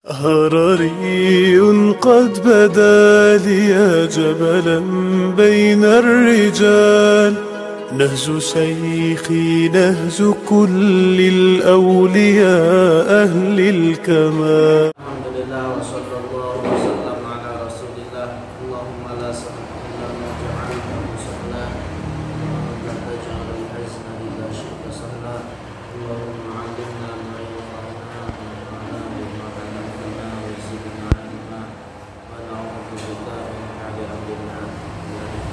هرري قد بدا لي جبلا بين الرجال، نهج شيخي نهج كل الأولياء أهل الكمال. الحمد لله وصلى الله وسلم على رسول الله. اللهم لا سهل إلا ما جعلته سهلا وأنت تجعل الحزن إذا شئت سهلا. اللهم علمنا ما ينفعنا وانفعنا بما علمتنا وزدنا علما ونعوذ بك من حال أمرنا يا رب.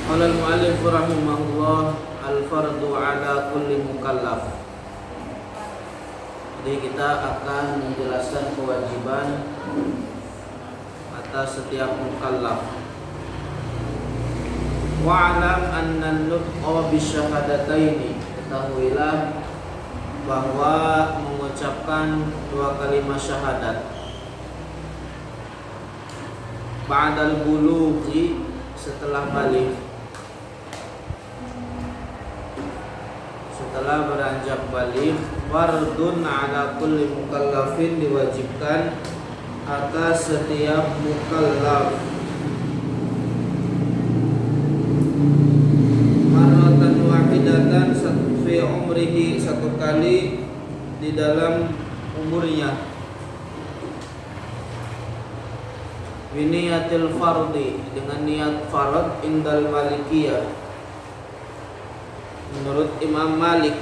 قال المؤلف رحمه الله: al-fardu ala kulli mukallaf. Jadi kita akan menjelaskan kewajiban atas setiap mukallaf. Wa'alam anna nutqa bisyahadataini. Ketahuilah bahwa mengucapkan dua kalimat syahadat ba'dal bulughi, setelah balik, setelah beranjak balik, fardun ala kulli mukallafin, diwajibkan atas setiap mukallaf. Marratan wahidatan fi umrihi, satu kali di dalam umurnya. Biniyatil fardi, dengan niat farad indal malikiyah, menurut Imam Malik,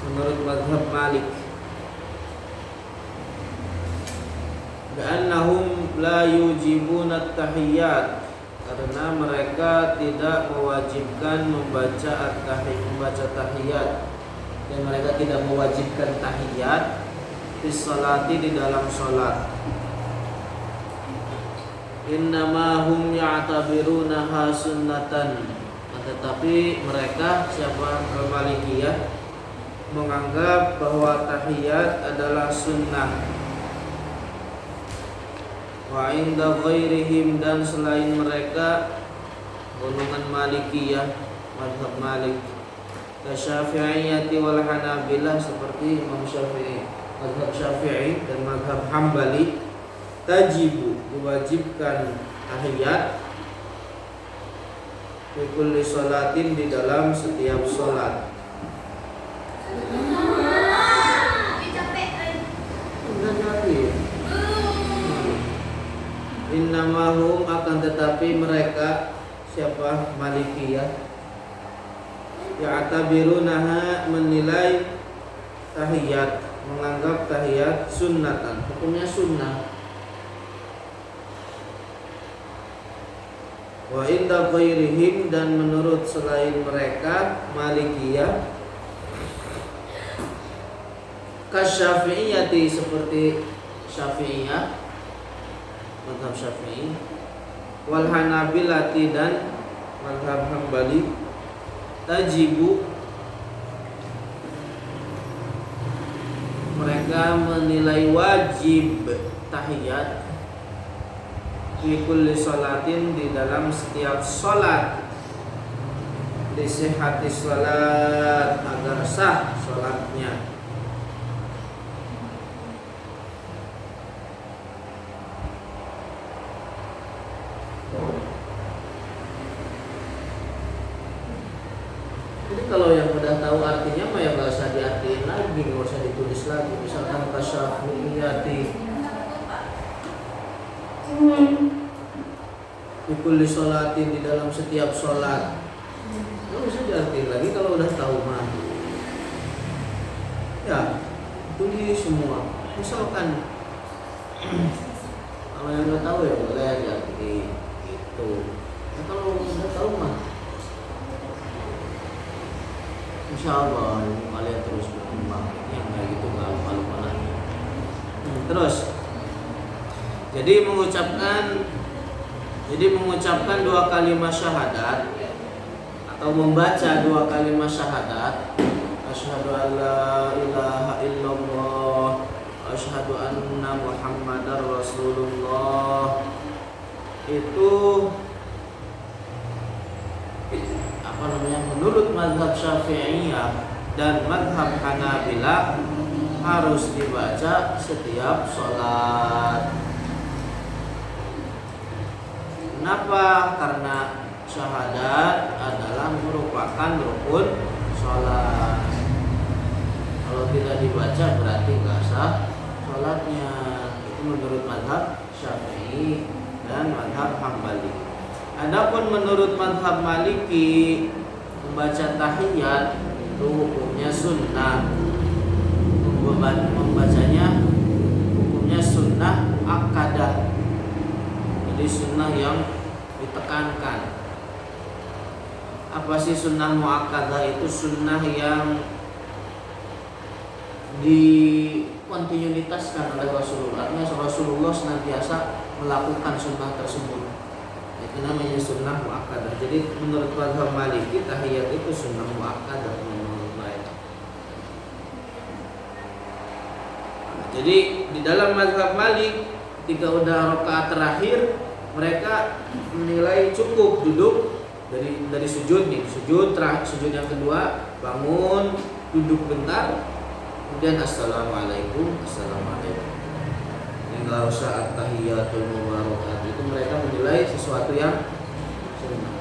menurut mazhab Malik. Karnahum la yujibuna at-tahiyyat, karena mereka tidak mewajibkan membaca tahiyat, dan mereka tidak mewajibkan tahiyat fi sholati, di dalam sholat. Innama hum ya'tabirunaha sunnatan, tetapi mereka, siapa Al-Malikiyah, menganggap bahwa tahiyat adalah sunnah. Wa inda ghairihim, dan selain mereka, golongan Malikiyah, mazhab Malik, Syafi'iyati wal Hanabilah, seperti Imam Syafi'i, mazhab Syafi'i dan mazhab Hambali, tajibu, diwajibkan tahiyat fi kulli sholatin, di dalam setiap sholat. Innamahum, akan tetapi mereka, siapa Malikiyah, ya'tabirunaha, menilai tahiyat, menganggap tahiyat sunnatan, hukumnya sunnah. Wa inda ghairihim, dan menurut selain mereka Malikiyah, kasyafi'iyati, seperti Syafi'iyah, mazhab Syafi'i, wal Hanabilati, dan mazhab Hambali, tajibu, mereka menilai wajib tahiyat fi kulli sholatin, di dalam setiap sholat, li sihhati sholat, agar sah sholatnya. Jadi kalau yang udah tahu artinya mah ya nggak usah diartiin lagi, nggak usah ditulis lagi. Misalkan kasyafi'iyati fi kulli sholatin, di dalam setiap sholat, nggak usah diartiin lagi kalau udah tahu mah. Ya, tulis semua. Misalkan kalau yang udah tahu ya boleh diartiin gitu. Nah, kalau udah tahu mah, insya Allah kalian terus berkembang. Yang kayak gitu nggak lupa-lupa lagi. Terus, jadi mengucapkan dua kalimat syahadat, atau membaca dua kalimat syahadat, asyhadu an la ilaha illallah, asyhadu anna muhammadar rasulullah, itu apa menurut mazhab Syafi'iyah dan mazhab Hanabilah harus dibaca setiap sholat. Kenapa? Karena syahadat adalah merupakan rukun sholat. Kalau tidak dibaca berarti nggak sah sholatnya. Itu menurut mazhab Syafi'i dan mazhab Hambali. Adapun menurut mazhab Maliki, membaca tahiyat itu hukumnya sunnah. Membacanya hukumnya sunnah akadah. Jadi sunnah yang ditekankan. Apa sih sunnah muakkadah? Itu sunnah yang dikontinuitaskan oleh Rasulullah. Artinya Rasulullah senantiasa melakukan sunnah tersebut. Itu namanya sunnah muakkadah. Jadi menurut mazhab Maliki tahiyat itu sunnah muakkadah menurut mereka. Jadi di dalam mazhab Malik ketika udah rakaat terakhir mereka menilai cukup duduk dari sujud nih, sujud yang kedua, bangun, duduk bentar, kemudian assalamualaikum. Ini nggak usah at-tahiyatul mubarakat. Itu mereka menilai sesuatu yang sunnah.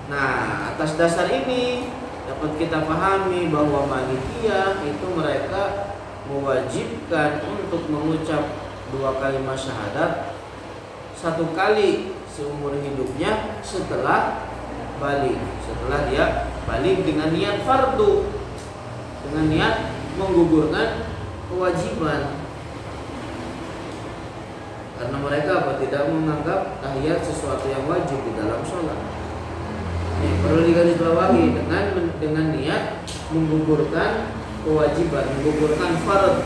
Nah, atas dasar ini dapat kita pahami bahwa Malikiyah itu mereka mewajibkan untuk mengucap 2 kalimat syahadat 1 kali seumur hidupnya setelah balik. Setelah dia balik dengan niat fardu, dengan niat menggugurkan kewajiban. Karena mereka tidak menganggap tahiyat sesuatu yang wajib di dalam sholat. Ini perlu digarisbawahi dengan niat menggugurkan kewajiban, menggugurkan fard.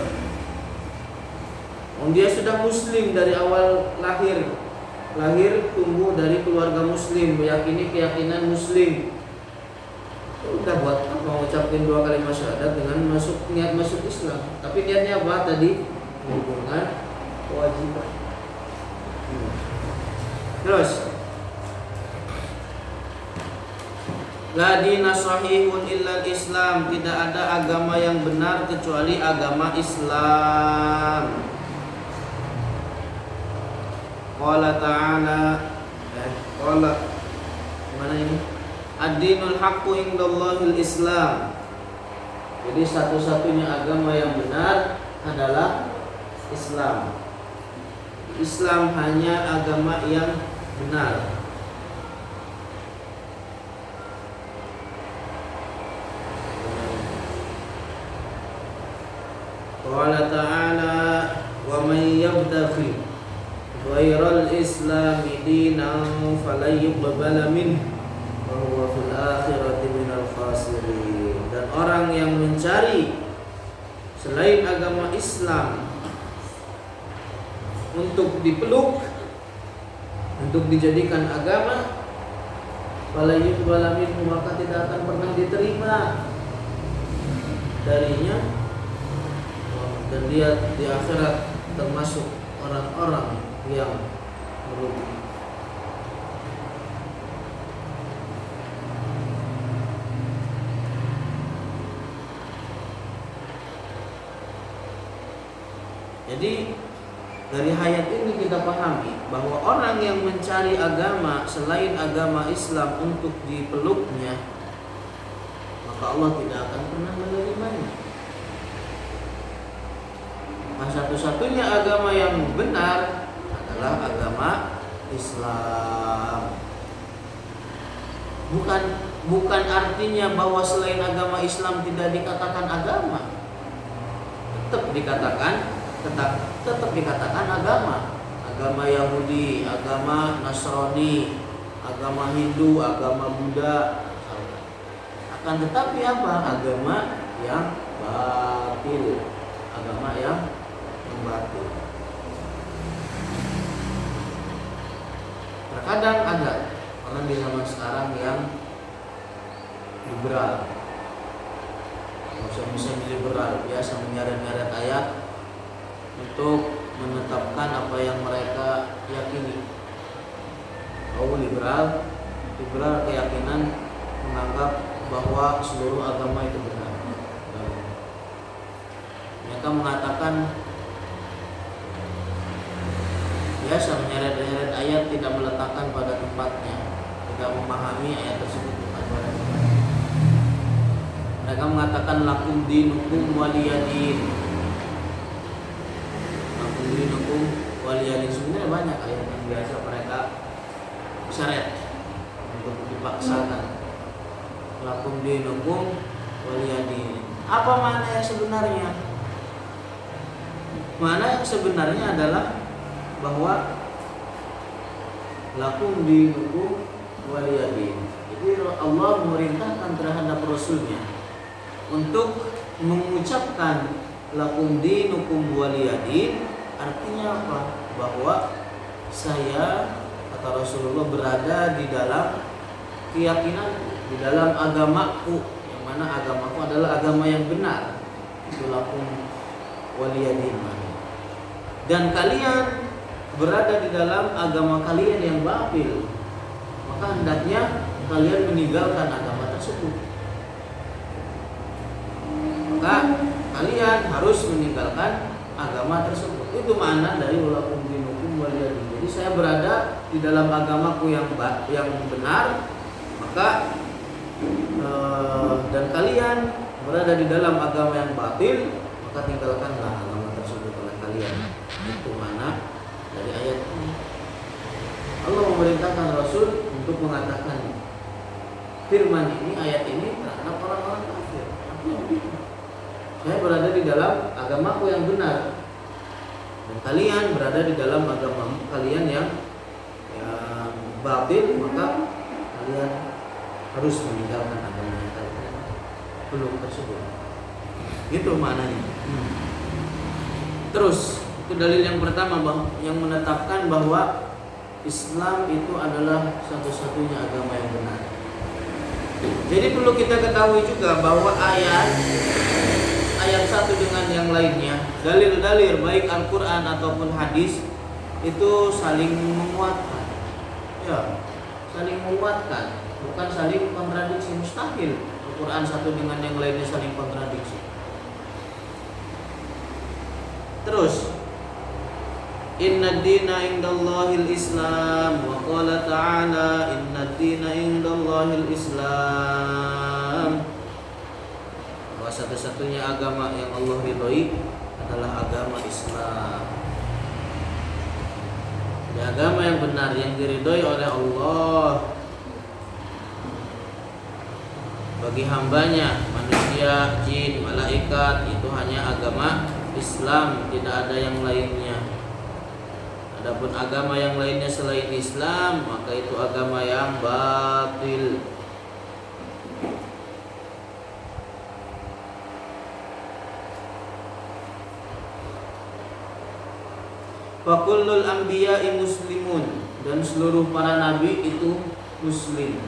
Dia sudah muslim dari awal lahir tumbuh dari keluarga muslim, meyakini keyakinan muslim. Udah buat apa mengucapkan 2 kalimat syahadat dengan niat masuk Islam? Tapi niatnya apa tadi? Menggugurkan kewajiban. Terus, la dina sahihun illa Islam. Tidak ada agama yang benar kecuali agama Islam. Qala ta'ala, qala mana ini? Ad-dinul haqqu indallahil Islam. Jadi satu-satunya agama yang benar adalah Islam. Islam hanya agama yang benar. Qala ta'ala wa may yabtaghi ghairal islami dinan falan yuqbala minhu wa huwa fil akhirati minal khasirin. Dan orang yang mencari selain agama Islam untuk dipeluk, untuk dijadikan agama, falan yuqbala minhu, maka tidak akan pernah diterima darinya, dan dia di akhirat termasuk orang-orang yang merugi. Jadi dari ayat ini kita pahami bahwa orang yang mencari agama selain agama Islam untuk dipeluknya, maka Allah tidak akan pernah menerimanya. Nah, satu-satunya agama yang benar adalah agama Islam. Bukan artinya bahwa selain agama Islam tidak dikatakan agama. Tetap dikatakan agama. Agama Yahudi, agama Nasrani, agama Hindu, agama Buddha. Akan tetapi apa? Agama yang batil. Agama yang batil. Terkadang ada orang di zaman sekarang yang liberal, misalnya liberal, biasa menyeret-nyeret ayat untuk menetapkan apa yang mereka yakini. Oh, liberal liberal keyakinan menganggap bahwa seluruh agama itu benar. Mereka mengatakan biasa menyeret-nyeret ayat, tidak meletakkan pada tempatnya, tidak memahami ayat tersebut bukan pada tempatnya. Mereka mengatakan lakum dinukum waliyadin. Lakum dinukum waliyadin, sebenarnya banyak ayat yang biasa mereka syarat untuk dipaksakan. Lakum dinukum waliyadin. Apa makna yang sebenarnya? Makna yang sebenarnya adalah bahwa lakum dinukum waliyadin. Jadi Allah memerintahkan terhadap Rasulnya untuk mengucapkan lakum dinukum waliyadin. Artinya apa? Bahwa saya, kata Rasulullah, berada di dalam keyakinan, di dalam agamaku, yang mana agamaku adalah agama yang benar. Itu lakum waliyadin. Dan kalian berada di dalam agama kalian yang batil, maka hendaknya kalian meninggalkan agama tersebut. Maka kalian harus meninggalkan agama tersebut. Itu makna dari lakum dinukum waliyadin. Jadi saya berada di dalam agamaku yang benar, maka dan kalian berada di dalam agama yang batil, maka tinggalkanlah agama tersebut oleh kalian. Itu makna dari ayat ini. Allah memerintahkan Rasul untuk mengatakan firman ini, ayat ini terhadap orang-orang kafir. Artinya begitu. Saya berada di dalam agamaku yang benar, dan kalian berada di dalam agama kalian yang batil, maka kalian harus meninggalkan agama yang kalian belum tersebut. Gitu maknanya. Terus itu dalil yang pertama yang menetapkan bahwa Islam itu adalah satu-satunya agama yang benar. Jadi perlu kita ketahui juga bahwa ayat satu dengan yang lainnya, dalil-dalil baik Al-Quran ataupun hadis itu saling menguatkan. Ya, saling menguatkan, bukan saling kontradiksi. Mustahil Al-Quran satu dengan yang lainnya saling kontradiksi. Terus inna dina indallahil Islam, wa qala ta'ala inna dina indallahil Islam, bahwa satu-satunya agama yang Allah ridhoi adalah agama Islam. Di agama yang benar yang diridhoi oleh Allah bagi hambanya, manusia, jin, malaikat, itu hanya agama Islam, tidak ada yang lainnya. Adapun agama yang lainnya selain Islam, maka itu agama yang batil. Wa kullul anbiya'i muslimun, dan seluruh para nabi itu muslim,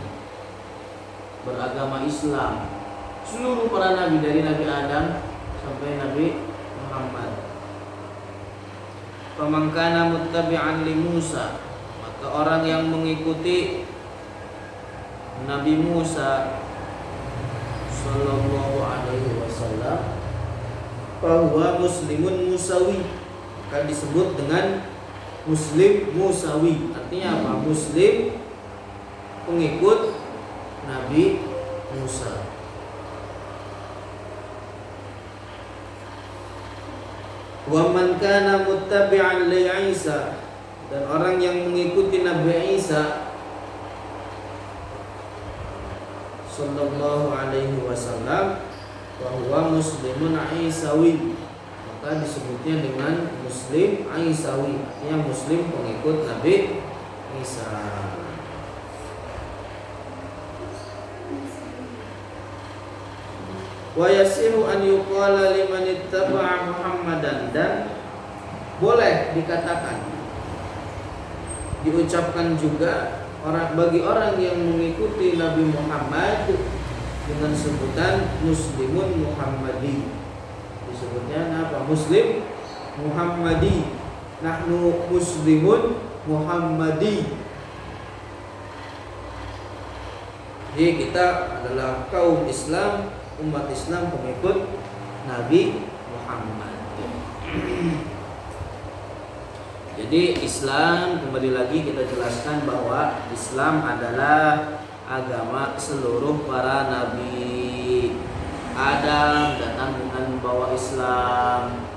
beragama Islam. Seluruh para nabi dari Nabi Adam sampai Nabi Muhammad. Faman kana muttabi'an li Musa, maka orang yang mengikuti Nabi Musa sallallahu alaihi wasallam, bahwa muslimun musawi, akan disebut dengan muslim musawi. Artinya apa? Muslim pengikut Nabi Musa. Wa man kana muttabi'an li Isa, dan orang yang mengikuti Nabi Isa sallallahu alaihi wasallam, bahwa muslimun Isawi, maka disebutnya dengan muslim Aisawi, artinya muslim pengikut Nabi Isa. Wa yasihu an yuqala liman ittaba'a Muhammadan, dan boleh dikatakan, diucapkan juga bagi orang yang mengikuti Nabi Muhammad dengan sebutan muslimun Muhammadi. Disebutnya apa? Muslim Muhammadi. Nahnu muslimun Muhammadi. Jadi kita adalah kaum Islam, umat Islam pengikut Nabi Muhammad. Jadi Islam, kembali lagi kita jelaskan bahwa Islam adalah agama seluruh para nabi. Adam datang dengan membawa Islam.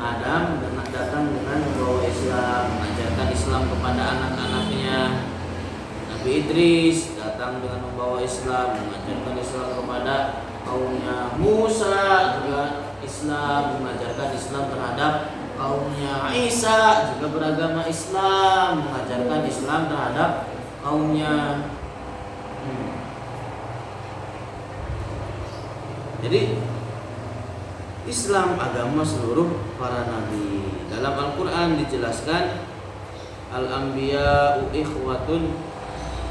Adam datang dengan membawa Islam, mengajarkan Islam kepada anak-anaknya. Nabi Idris datang dengan membawa Islam, mengajarkan Islam kepada kaumnya. Musa juga Islam, mengajarkan Islam terhadap kaumnya. Isa juga beragama Islam, mengajarkan Islam terhadap kaumnya. Jadi Islam agama seluruh para nabi. Dalam Al-Quran dijelaskan Al-Anbiya'u ikhwatun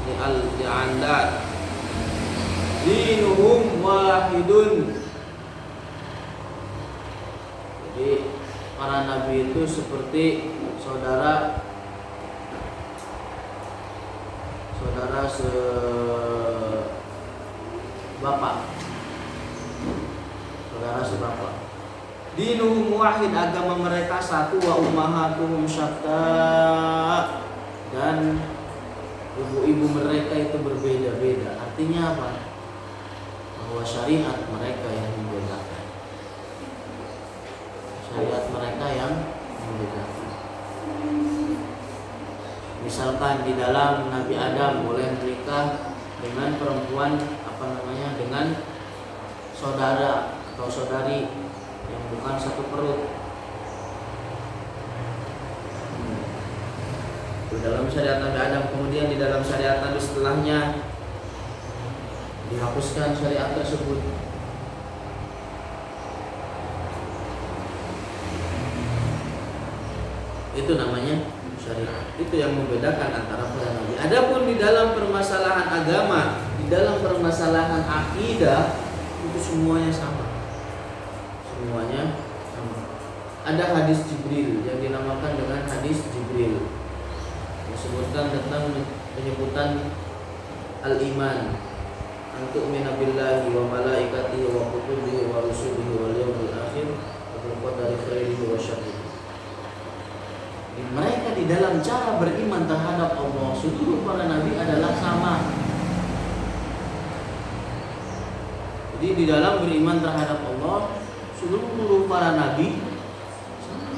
li'al-li'andat dinuhum wahidun. Jadi para nabi itu seperti saudara sebapak. Dinuhum wahid, agama mereka satu, wa ummahatuhum syatta, dan ibu-ibu mereka itu berbeda-beda. Artinya apa? Bahwa syariat mereka yang membedakan. Syariat mereka yang membedakan. Misalkan di dalam Nabi Adam boleh menikah dengan perempuan dengan saudara atau saudari yang bukan satu perut. Itu dalam syariat Nabi Adam. Kemudian di dalam syariat Nabi setelahnya dihapuskan syariat tersebut. Itu namanya syariat. Itu yang membedakan antara para nabi. Adapun di dalam permasalahan agama, di dalam permasalahan akidah, itu semuanya sama. Semuanya sama. Ada hadis Jibril yang dinamakan dengan hadis Jibril. Disebutkan tentang penyebutan al-iman, antu'mina billahi wa malaikatihi wa kutubihi wa rusulihi wal yawmil akhir wa bil qadari khairihi wa syarrihi. Mereka di dalam cara beriman terhadap Allah, seluruh para nabi adalah sama. Jadi di dalam beriman terhadap Allah, seluruh para nabi sama.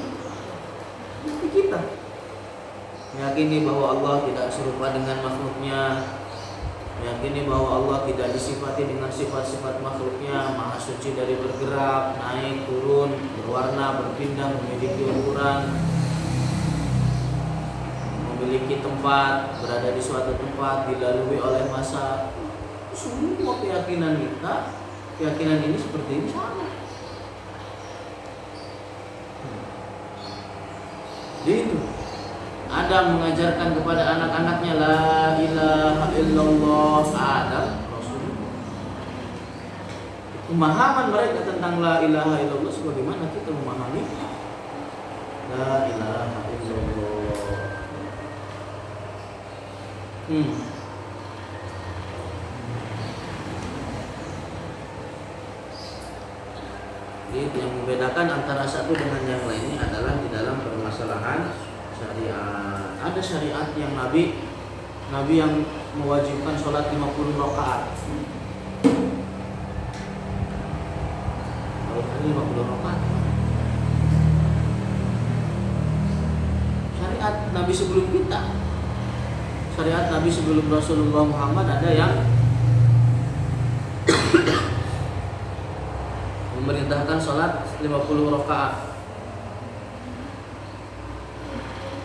Seperti kita meyakini bahwa Allah tidak serupa dengan makhluknya, meyakini bahwa Allah tidak disifati dengan sifat-sifat makhluknya, maha suci dari bergerak, naik, turun, berwarna, berpindah, memiliki ukuran, memiliki tempat, berada di suatu tempat, dilalui oleh masa. Semua keyakinan kita, keyakinan ini seperti ini sama. Jadi itu Adam mengajarkan kepada anak-anaknya la ilaha illallah. Adam Rasulullah. Pemahaman mereka tentang la ilaha illallah sebagaimana kita memahami la ilaha illallah. Jadi yang membedakan antara satu dengan yang lainnya adalah di dalam permasalahan syariat. Ada syariat yang Nabi yang mewajibkan sholat 50 rakaat. Kalau tadi 50 rakaat. Syariat Nabi sebelum kita, syariat Nabi sebelum Rasulullah Muhammad ada yang memerintahkan sholat 50 rakaat.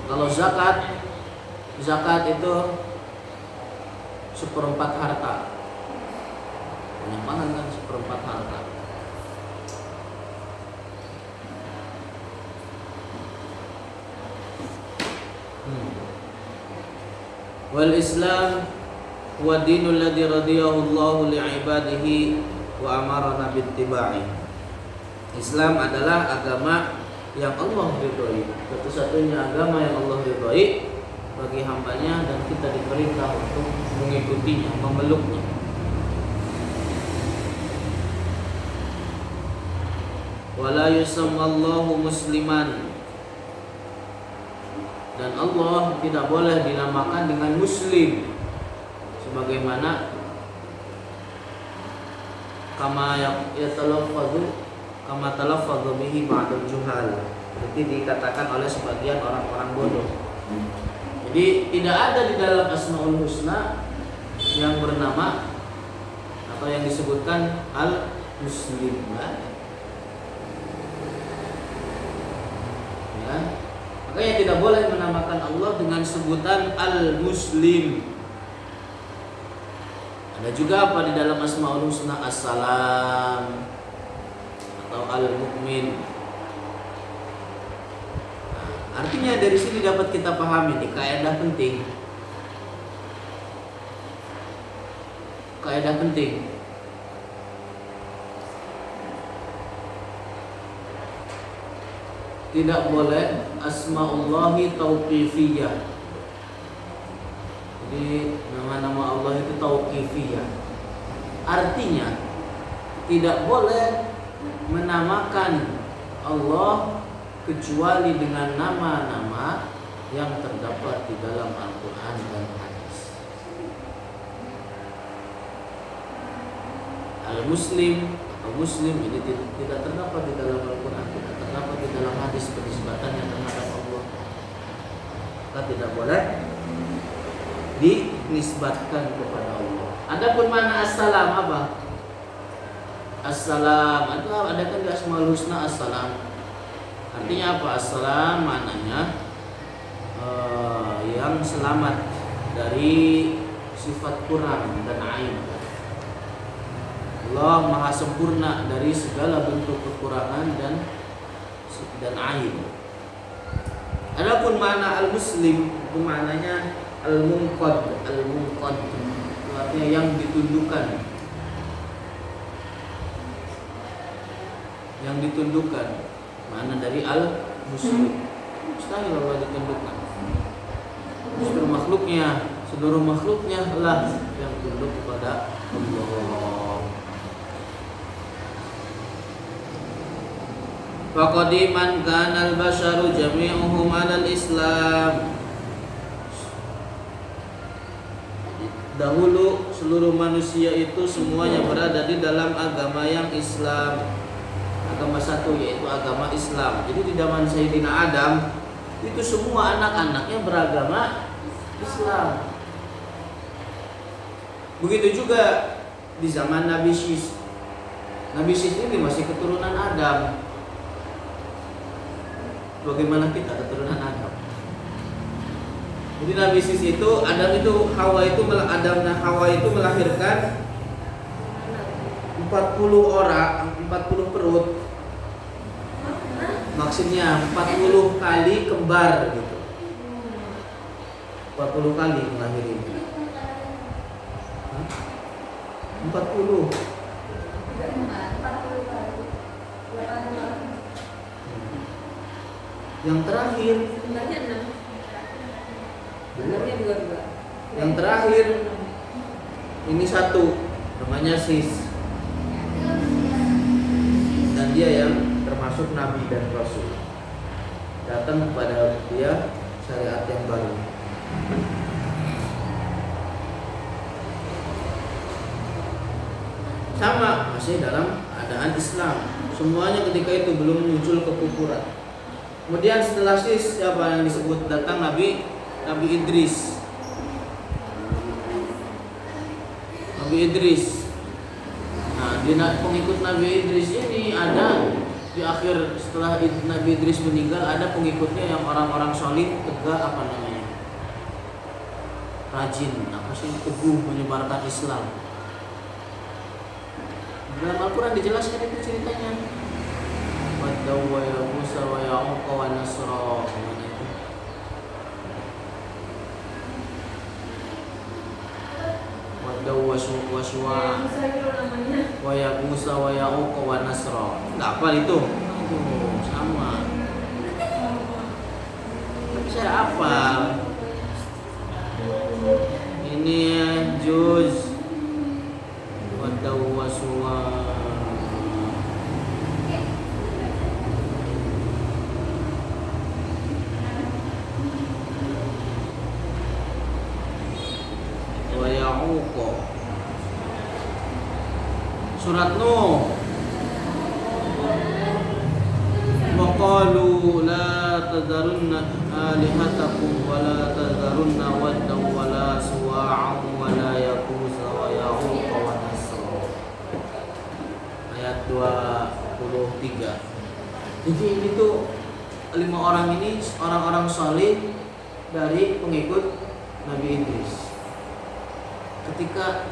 Kalau zakat itu 1/4 harta. Banyak banget kan 1/4 harta. Wal Islam huwa dinul ladzi radiyahu Allahu li'ibadihi wa amarna bittiba'i. Islam adalah agama yang Allah ridhoi, satu-satunya agama yang Allah ridhoi bagi hambanya dan kita diperintah untuk mengikutinya, memeluknya. Wala yusammallahu musliman, dan Allah tidak boleh dinamakan dengan muslim, sebagaimana kama talaffadhu bihi ba'dul juhal, seperti dikatakan oleh sebagian orang-orang bodoh. Jadi tidak ada di dalam Asmaul Husna yang bernama atau yang disebutkan al-muslim, ya. Makanya tidak boleh menamakan Allah dengan sebutan al-muslim. Ada juga apa di dalam Asmaul Husna, as-salam atau al-mu'min. Nah, artinya dari sini dapat kita pahami nih kaidah penting. Kaidah penting. Tidak boleh asmaullahi tauqifiyah. Jadi nama-nama Allah itu tauqifiyah. Artinya tidak boleh menamakan Allah kecuali dengan nama-nama yang terdapat di dalam Al-Quran dan hadis. Al-Muslim atau Muslim ini tidak terdapat di dalam Al-Quran, tidak terdapat di dalam hadis penisbatannya terhadap Allah. Maka tidak boleh dinisbatkan kepada Allah. Adapun mana as-salam apa? As-salam itu ada kan di Asmaul Husna as-salam. Artinya apa? As-salam maknanya yang selamat dari sifat kurang dan aib. Allah maha sempurna dari segala bentuk kekurangan dan aib. Adapun makna al-muslim itu maknanya al-munqad, al-munqad itu artinya yang ditundukkan. Yang ditundukkan. Mana dari al-muslim. Mustahil Allah ditundukkan. Seluruh makhluknya lah yang tunduk kepada Allah. Faqadiman kanal basyaru jami'uhum 'alal Islam. Dahulu seluruh manusia itu semuanya berada di dalam agama yang Islam, agama satu yaitu agama Islam. Jadi di zaman Sayyidina Adam itu semua anak-anaknya beragama Islam. Begitu juga di zaman Nabi Syis. Nabi Syis ini masih keturunan Adam. Bagaimana kita keturunan Adam? Jadi Nabi Syis itu Adam itu Hawa itu melahirkan 40 orang, 40 perut. Maksudnya 40 kali kembar gitu. 40 kali melahirin. 40. Yang terakhir sebenarnya 6. Sebenarnya 2. Yang terakhir ini satu, namanya Sis. Dan dia yang termasuk Nabi dan Rasul. Datang kepada dia syariat yang baru. Sama masih dalam keadaan Islam. Semuanya ketika itu belum muncul kekufuran. Kemudian setelah Sis siapa yang disebut datang Nabi Idris. Nabi Idris. Nah, di pengikut Nabi Idris ini ada di akhir setelah Nabi Idris meninggal ada pengikutnya yang orang-orang solid, tegak apa namanya? Rajin, teguh menyebarkan Islam. Dalam Al-Quran dijelaskan itu ceritanya. Waddaw wa Musa wa Ya'uq wa Nasra. Mana itu? Waddaw wa Syu'a wa Musa wa Ya'uq wa Nasra. Enggak hafal itu? Sama. Tapi saya hafal. Ini juz wa suwa. Wa ya'uq. Surat Nuh. Wa qalu la tadarunna alihatakum wa la tadarunna waddan wa la suwa'an wa la yaquza wa ya'uq wa nasr. Ayat 23. Jadi ini tuh 5 orang ini orang-orang saleh dari pengikut Nabi Idris. Ketika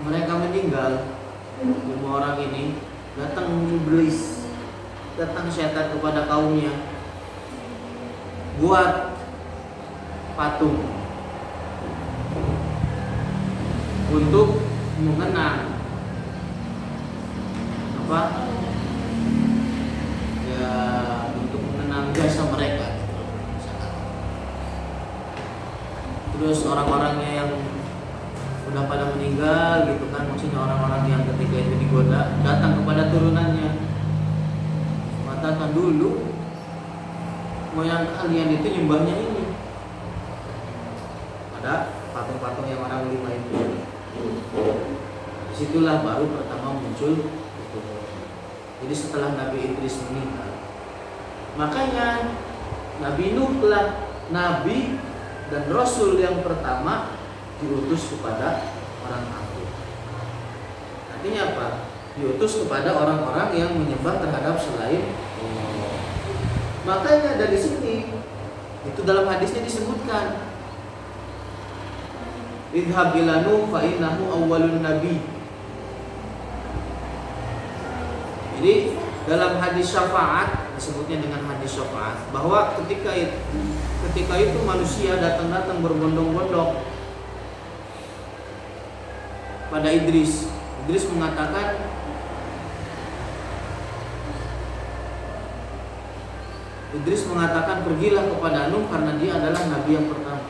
mereka meninggal, 5 orang ini, datang iblis, datang setan kepada kaumnya, buat patung untuk mengenang apa? Ya, untuk mengenang jasa mereka. Terus orang-orangnya yang udah pada meninggal gitu kan, maksudnya orang-orang yang ketika itu digoda datang kepada turunannya, mengatakan dulu moyang kalian itu nyembahnya ini, ada patung-patung yang orang 5 itu. Disitulah baru pertama muncul itu. Jadi setelah Nabi Idris meninggal, makanya Nabi Nuh telah Nabi dan Rasul yang pertama diutus kepada orang kafir. Artinya apa? Diutus kepada orang-orang yang menyembah terhadap selain Allah. Makanya dari sini itu dalam hadisnya disebutkan, idhab ila Nuh fa innahu awwalun nabi. Jadi dalam hadis syafaat disebutnya dengan hadis syafaat, bahwa ketika itu manusia datang berbondong-bondong pada Idris. Idris mengatakan, pergilah kepada Nuh karena dia adalah nabi yang pertama.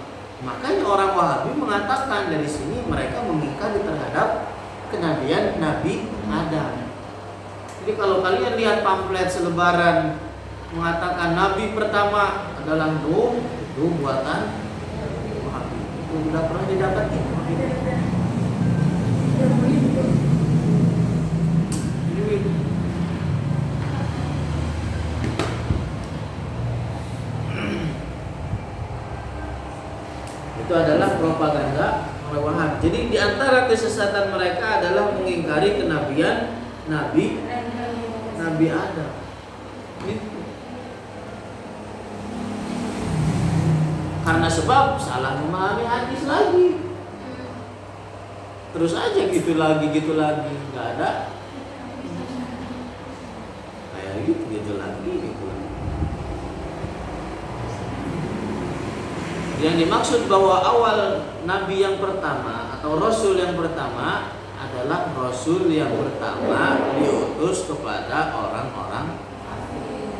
Makanya orang Wahabi mengatakan dari sini mereka mengingkari terhadap kenabian Nabi Adam. Jadi kalau kalian lihat pamflet selebaran mengatakan nabi pertama adalah Nuh, itu buatan Wahabi. Itu sudah pernah didapati. Itu adalah propaganda orang Wahab. Jadi di antara kesesatan mereka adalah mengingkari kenabian Nabi Adam. Gitu. Karena sebab salah memahami hadis lagi. Terus aja gitu lagi, nggak ada. Kayak gitu lagi. Yang dimaksud bahwa awal Nabi yang pertama atau Rasul yang pertama adalah Rasul yang pertama diutus kepada orang-orang kafir.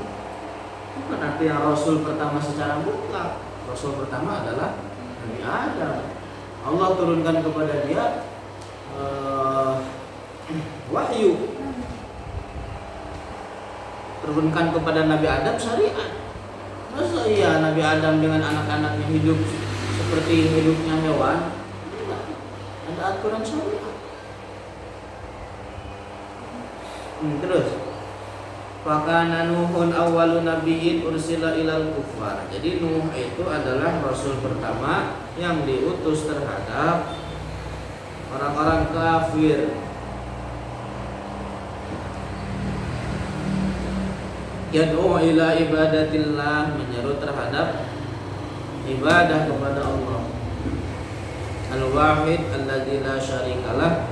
Bukan artinya Rasul pertama secara mutlak. Rasul pertama adalah Nabi Adam. Allah turunkan kepada dia wahyu, turunkan kepada Nabi Adam syariat. Masa iya Nabi Adam dengan anak-anaknya hidup seperti hidupnya hewan? Tidak. Ada aturan syariat. Terus fakana Nuhun awwalun nabiyyin ursila ilal kufar. Jadi Nuh itu adalah rasul pertama yang diutus terhadap orang-orang kafir. Yad'u ila ibadatillah, menyeru terhadap ibadah kepada Allah. Al-Wahid alladzi la syarikalah,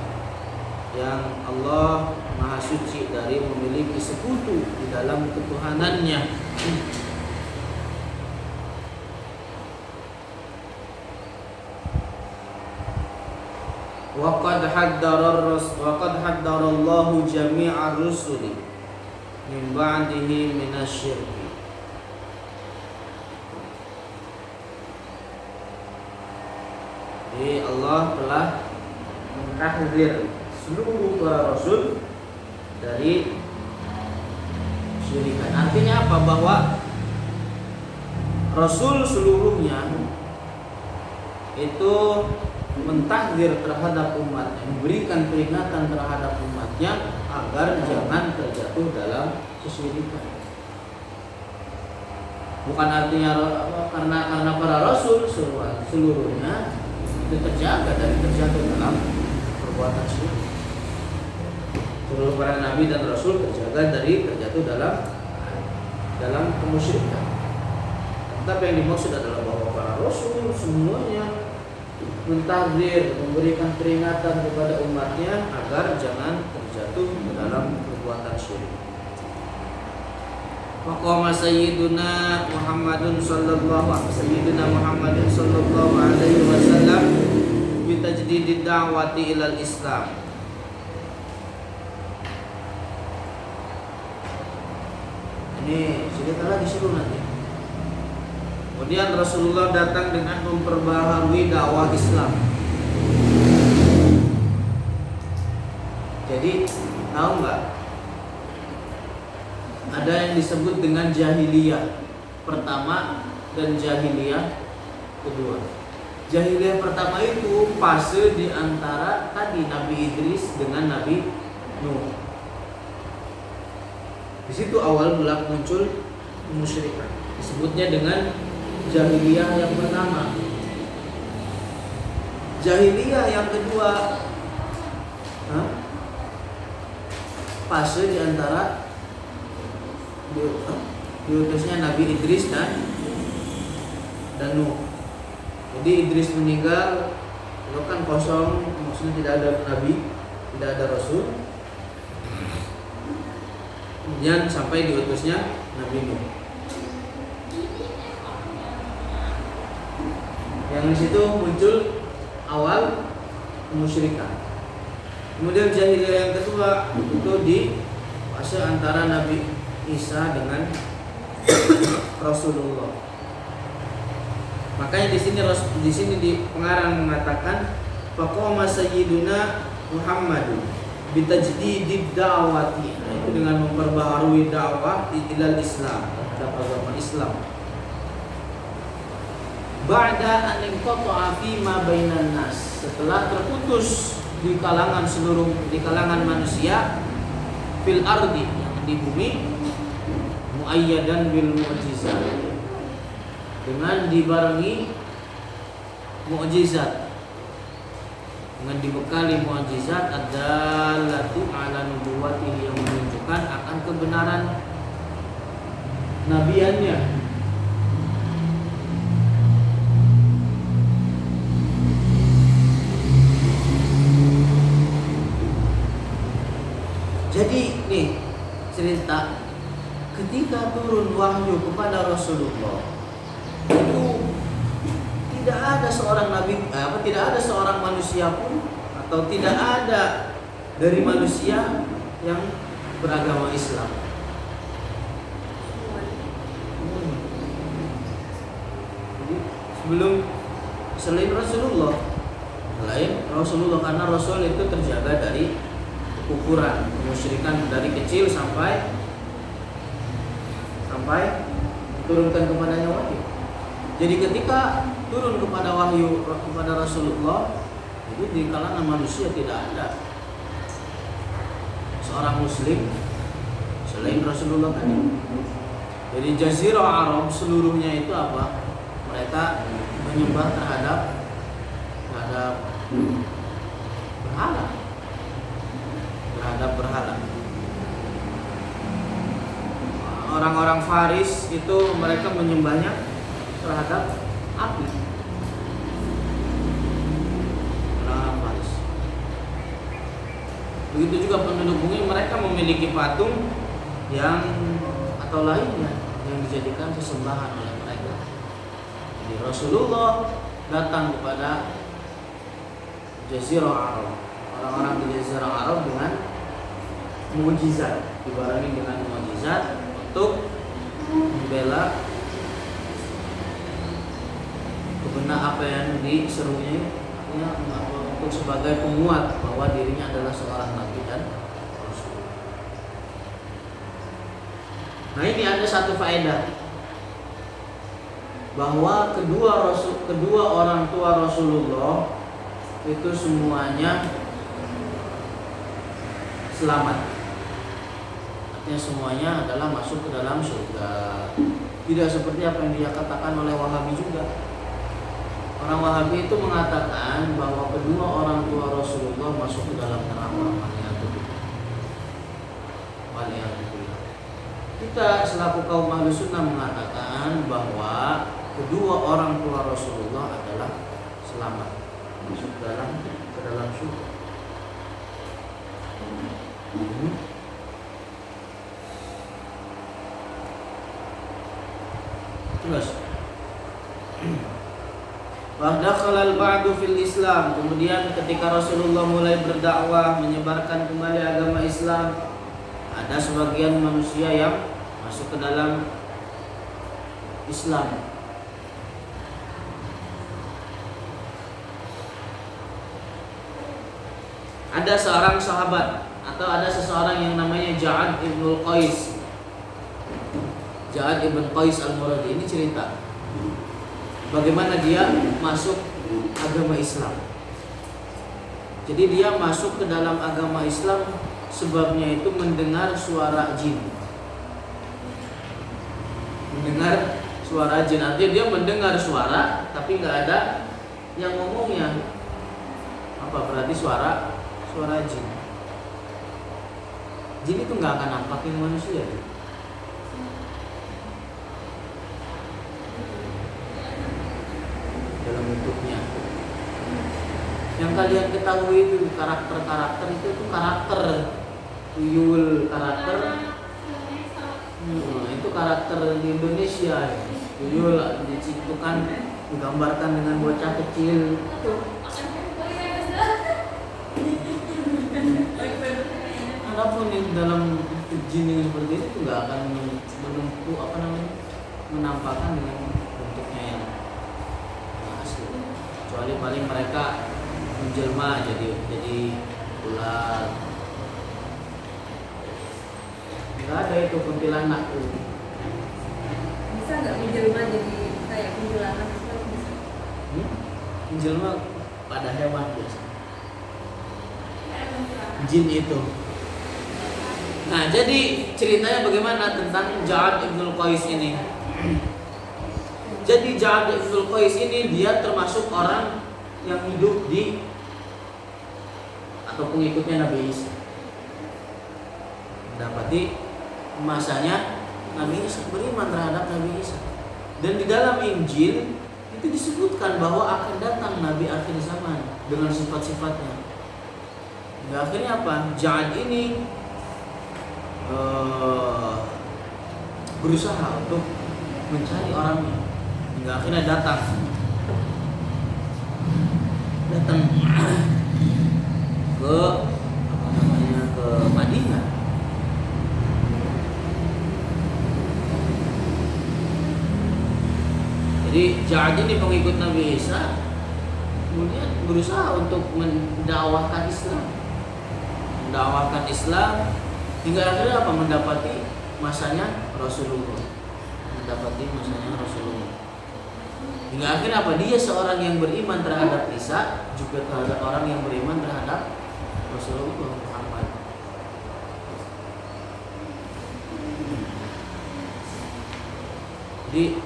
yang Allah Maha Suci dari memiliki sekutu di dalam ketuhanannya. Wa qad haddara Allahu jami'ar rusuli min ba'dihi minasyirki. Jadi Allah telah mentahdzir seluruh para rasul dari kesyirikan. Artinya apa? Bahwa rasul seluruhnya itu mentahdzir terhadap umatnya, memberikan peringatan terhadap umatnya agar jangan terjatuh dalam kesyirikan. Bukan artinya karena para rasul seluruhnya itu terjaga dari terjatuh dalam perbuatan syirik. Seluruh para nabi dan rasul terjaga dari terjatuh dalam kemusyrikan. Tapi yang dimaksud adalah bahwa para rasul semuanya mentahdzir, memberikan peringatan kepada umatnya agar jangan terjatuh ke dalam perbuatan syirik. Waqama sayyiduna Muhammadun sallallahu alaihi wasallam bi tajdidid da'wati ilal Islam. Ini cerita lagi seru nanti. Kemudian Rasulullah datang dengan memperbaharui dakwah Islam. Jadi tahu nggak? Ada yang disebut dengan jahiliyah pertama dan jahiliyah kedua. Jahiliyah pertama itu fase di antara tadi Nabi Idris dengan Nabi Nuh. Di situ awal mula muncul kemusyrikan. Disebutnya dengan jahiliyah yang pertama. Jahiliyah yang kedua, fase di antara diutusnya Nabi Idris dan Nuh. Jadi Idris meninggal, itu kan kosong, maksudnya tidak ada nabi, tidak ada rasul. Kemudian sampai diutusnya Nabi Nuh. Yang di situ muncul awal kemusyrikan. Kemudian jahiliyah yang kedua itu di fase antara Nabi Isa dengan Rasulullah. Makanya di sini di pengarang mengatakan faqama sayyiduna Muhammadun bitajdidid da'wati, itu dengan memperbaharui dakwah ilal Islam, terhadap agama Islam. Ba'da an inqata'a fi ma bainan nas, setelah terputus di kalangan manusia fil ardi, yang di bumi, muayyadan bil mu'jizat, dengan dibarengi mukjizat, dengan dibekali mukjizat adzallatu ala nubuwwatihi, yang menunjukkan akan kebenaran nabiannya. Jadi nih cerita ketika turun wahyu kepada Rasulullah itu tidak ada seorang nabi, tidak ada seorang manusia pun, atau tidak ada dari manusia yang beragama Islam. Jadi selain Rasulullah, karena Rasul itu terjaga dari kekufuran, kemusyrikan dari kecil sampai turunkan kepadanya wahyu. Jadi ketika turun kepada wahyu kepada Rasulullah, itu di kalangan manusia tidak ada seorang muslim selain Rasulullah tadi. Jadi Jazirah Arab seluruhnya itu apa? Mereka menyembah terhadap berhala. Orang-orang Faris itu mereka menyembahnya terhadap api. Orang-orang Faris. Begitu juga penduduk bumi, mereka memiliki patung yang atau lainnya yang dijadikan sesembahan oleh mereka. Jadi Rasulullah datang kepada Jazirah Arab, orang-orang di Jazirah Arab dengan mukjizat, dibarengi dengan mukjizat untuk membela kebenaran apa yang diserunya ya, untuk sebagai penguat bahwa dirinya adalah seorang nabi dan rasul. Nah, ini ada satu faedah bahwa kedua orang tua Rasulullah itu semuanya selamat. Artinya semuanya adalah masuk ke dalam surga. Tidak seperti apa yang dia katakan oleh Wahabi juga. Orang Wahabi itu mengatakan bahwa kedua orang tua Rasulullah masuk ke dalam neraka. Kita selaku kaum Ahlus Sunnah mengatakan bahwa kedua orang tua Rasulullah adalah selamat masuk ke dalam surga. Terus Wadakhalal ba'du fil Islam. Kemudian ketika Rasulullah mulai berdakwah menyebarkan kembali agama Islam, ada sebagian manusia yang masuk ke dalam Islam. Ada seorang sahabat atau ada seseorang yang namanya Ja'ad ibn Qais. Ja'ad ibn Qais al-Muradi ini cerita bagaimana dia masuk agama Islam. Jadi dia masuk ke dalam agama Islam sebabnya itu mendengar suara jin. Mendengar suara jin, artinya dia mendengar suara tapi nggak ada yang ngomongnya. Apa berarti suara jin? Jin itu nggak akan nampakin manusia. Dalam bentuknya. Yang kalian ketahui itu karakter itu karakter tuyul, karakter itu karakter di Indonesia. Tuyul diciptakan digambarkan dengan bocah kecil. Adapun di dalam jin yang seperti itu nggak akan menampakkan dengan bentuknya yang asli, kecuali paling mereka menjelma jadi ular. Nggak ada itu kuntilanak tuh. Bisa nggak menjelma jadi kayak kuntilanak? Menjelma pada hewan biasa. Jin itu. Nah, jadi ceritanya bagaimana tentang Ja'ad ibn Qais ini. Jadi Ja'ad ibn Qais ini dia termasuk orang yang hidup di atau pengikutnya Nabi Isa. Mendapati masanya Nabi Isa, beriman terhadap Nabi Isa. Dan di dalam Injil itu disebutkan bahwa akan datang Nabi akhir zaman dengan sifat-sifatnya. Hingga akhirnya apa? Ja'ad ini berusaha untuk mencari orangnya. Hingga akhirnya datang ke ke Madinah. Jadi Ja'ad ini pengikut Nabi Isa, kemudian berusaha untuk mendakwahkan Islam. Hingga akhirnya apa? Mendapati masanya Rasulullah. Hingga akhirnya apa? Dia seorang yang beriman terhadap Isa, juga terhadap orang yang beriman terhadap Rasulullah Muhammad. Jadi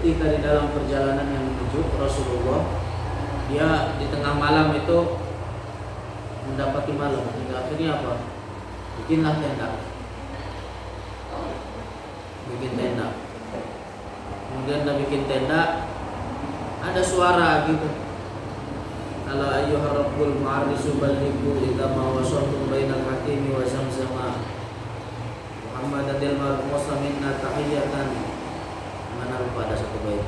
ketika di dalam perjalanan yang menuju Rasulullah, dia di tengah malam itu mendapati malam. Hingga akhirnya apa? Bikinlah tenda. Kemudian dia bikin tenda, ada suara gitu. Kalau ayyuhar rabbul ma'arisu balliku idza ma wasaltum bainal hatimi wa zamzama Muhammadan dil marmusa minna tahiyatan. Mana lupa ada satu bait.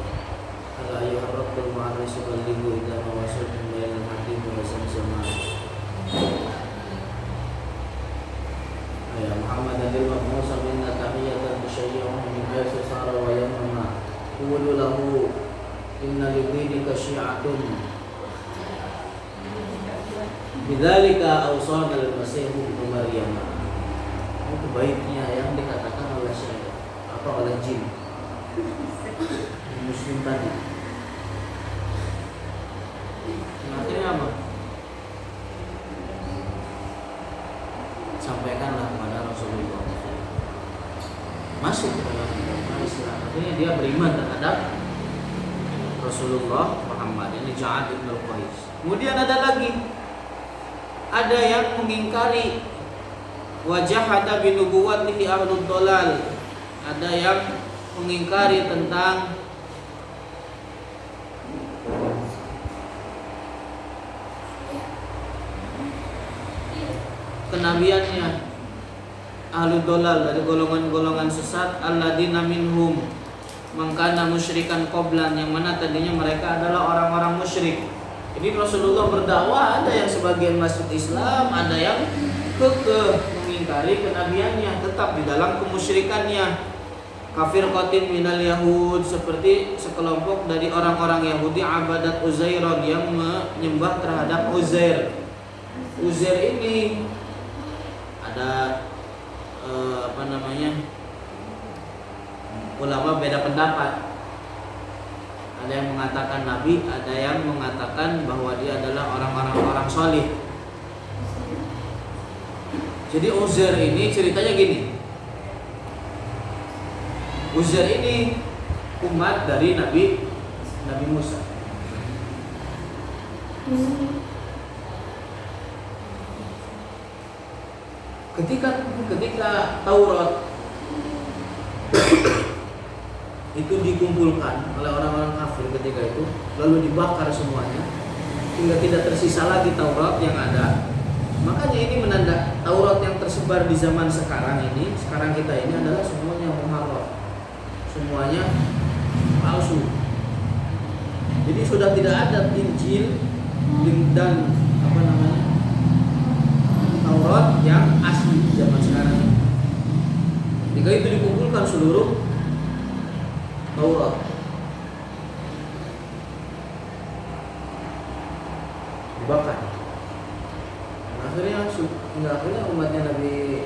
Kalau ayyuhar rabbul ma'arisu balliku idza ma wasaltum bainal hatimi wa zamzama ya Muhammadan dil marmusa minna tahiyatan musyayyihun min haythu sara wa yamma qulu lahu inna lidhinika ulaika syi'atun bidzalika awsana al-masih ibnu Maryam. Itu baiknya yang dikatakan oleh syaitan atau oleh jin muslim tadi. Akhirnya apa? Sampaikanlah kepada Rasulullah. Masuk ke dalam Islam. Akhirnya dia beriman terhadap Rasulullah Muhammad. Ini Ja'ad ibn al-Qais. Kemudian ada lagi, ada yang mengingkari wajahada binubuwwatihi ahlud dhalal. Ada yang mengingkari tentang kenabiannya ahlud dhalal, dari golongan-golongan sesat. Alladzina minhum mangkana musyrikan qablan, yang mana tadinya mereka adalah orang-orang musyrik. Ini Rasulullah berdakwah, ada yang sebagian masuk Islam, ada yang kekeh mengingkari kenabiannya, tetap di dalam kemusyrikannya. Kafir qatin minal yahud, seperti sekelompok dari orang-orang Yahudi, abadat Uzairon, yang menyembah terhadap Uzair. Uzair ini ada ulama beda pendapat. Ada yang mengatakan nabi, ada yang mengatakan bahwa dia adalah orang solih. Jadi Uzair ini ceritanya gini. Uzair ini umat dari Nabi Musa. Ketika Taurat itu dikumpulkan oleh orang-orang kafir ketika itu, lalu dibakar semuanya hingga tidak tersisa lagi Taurat yang ada. Makanya ini menanda Taurat yang tersebar di zaman sekarang kita ini adalah semuanya muharraf, semuanya palsu. Jadi sudah tidak ada Injil dan Taurat yang asli zaman sekarang. Jika itu dikumpulkan seluruh Taurat, dibakar. Akhirnya umatnya Nabi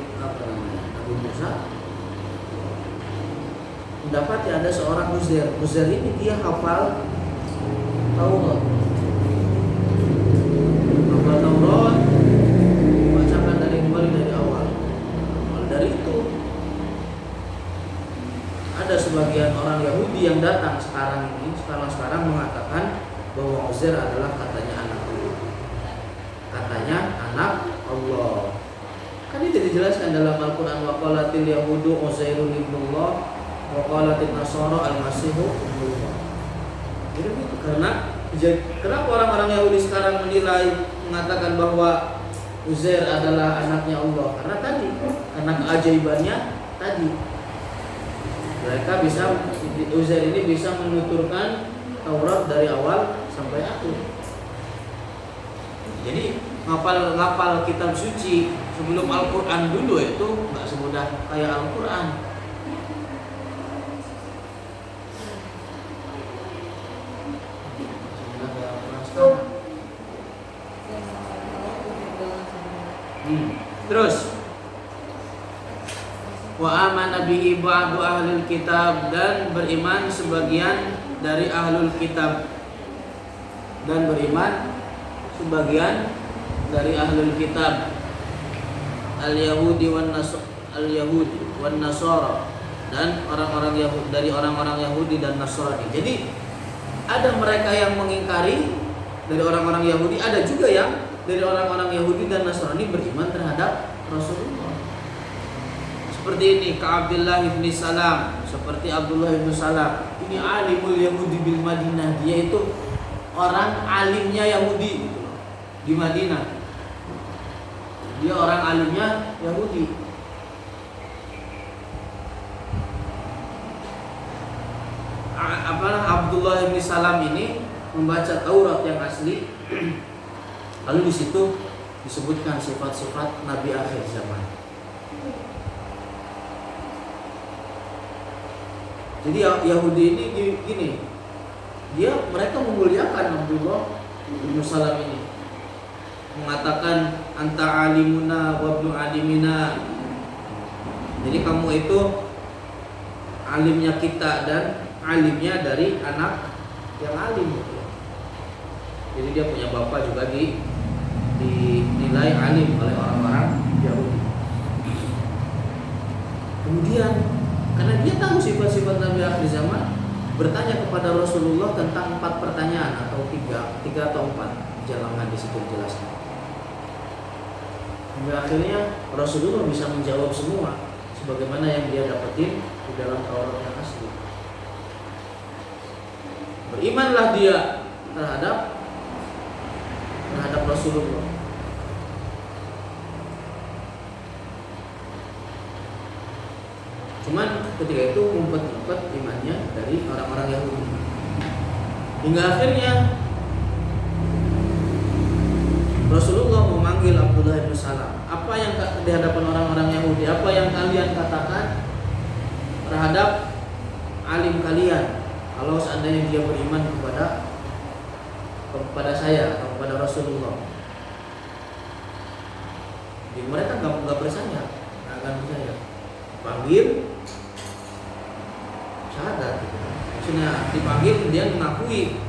Musa mendapati ada seorang Uzair. Uzair ini dia hafal Taurat. Hafal Taurat, bacakan dari awal. Dari itu ada sebagian orang Yahudi yang datang sekarang mengatakan bahwa Uzair adalah katanya anak Allah. Katanya anak Allah. Kan itu dijelaskan dalam Al-Quran, wa qalatil yahudu Uzairun ibnullah wa qalatil nasara al-masihu ibnullah. Jadi itu kenapa orang-orang Yahudi sekarang mengatakan bahwa Uzair adalah anaknya Allah? Karena keajaibannya tadi. Uzair ini bisa menuturkan Taurat dari awal sampai akhir. Jadi ngapal kitab suci sebelum Al-Quran dulu itu nggak semudah kayak Al-Quran. Terus wa amana bihi ba'du ahlul kitab, dan beriman sebagian dari ahlul kitab, dan beriman sebagian dari ahlul kitab, al-Yahudi wan Nasara, dan orang-orang Yahudi, dari orang-orang Yahudi dan Nasrani. Jadi ada mereka yang mengingkari dari orang-orang Yahudi, ada juga yang dari orang-orang Yahudi dan Nasrani beriman terhadap Rasulullah. Seperti ini Abdullah bin Salam, seperti Abdullah bin Salam. Ini alimul Yahudi bil Madinah, dia itu orang alimnya Yahudi gitu loh, di Madinah. Dia orang alimnya Yahudi. Abdullah bin Salam ini membaca Taurat yang asli. Lalu di situ disebutkan sifat-sifat Nabi akhir zaman. Jadi Yahudi ini gini, mereka memuliakan Abdullah bin Salam ini, mengatakan anta alimuna wa ibnu alimina. Jadi kamu itu alimnya kita dan alimnya dari anak yang alim. Jadi dia punya bapak juga dinilai alim oleh orang-orang Yahudi. Kemudian karena dia tahu sifat-sifat Nabi akhir zaman, bertanya kepada Rasulullah tentang 4 pertanyaan atau 3 atau 4 dalam hadis itu dijelaskan. Hingga akhirnya Rasulullah bisa menjawab semua sebagaimana yang dia dapetin di dalam Taurat yang asli. Berimanlah dia terhadap Rasulullah. Cuman ketika itu ngumpet-ngumpet imannya dari orang-orang Yahudi. Hingga akhirnya Rasulullah memanggil Abdullah bin Salam. Apa yang di hadapan orang-orang Yahudi, apa yang kalian katakan terhadap alim kalian kalau seandainya dia beriman kepada saya atau kepada Rasulullah? Jadi mereka nggak percaya, nggak akan percaya. Panggil syahadat, gitu. Maksudnya dipanggil dia mengakui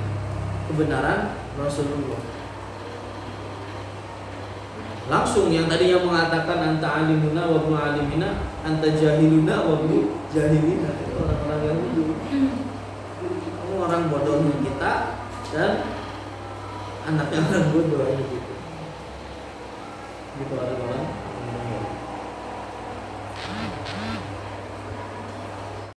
kebenaran Rasulullah. Langsung yang tadinya mengatakan anta alimuna wa ibnu alimina, anta jahiluna wa ibnu jahilina, itu orang-orang Yahudi. Kamu orang bodoh kita dan anaknya orang bodoh gitu.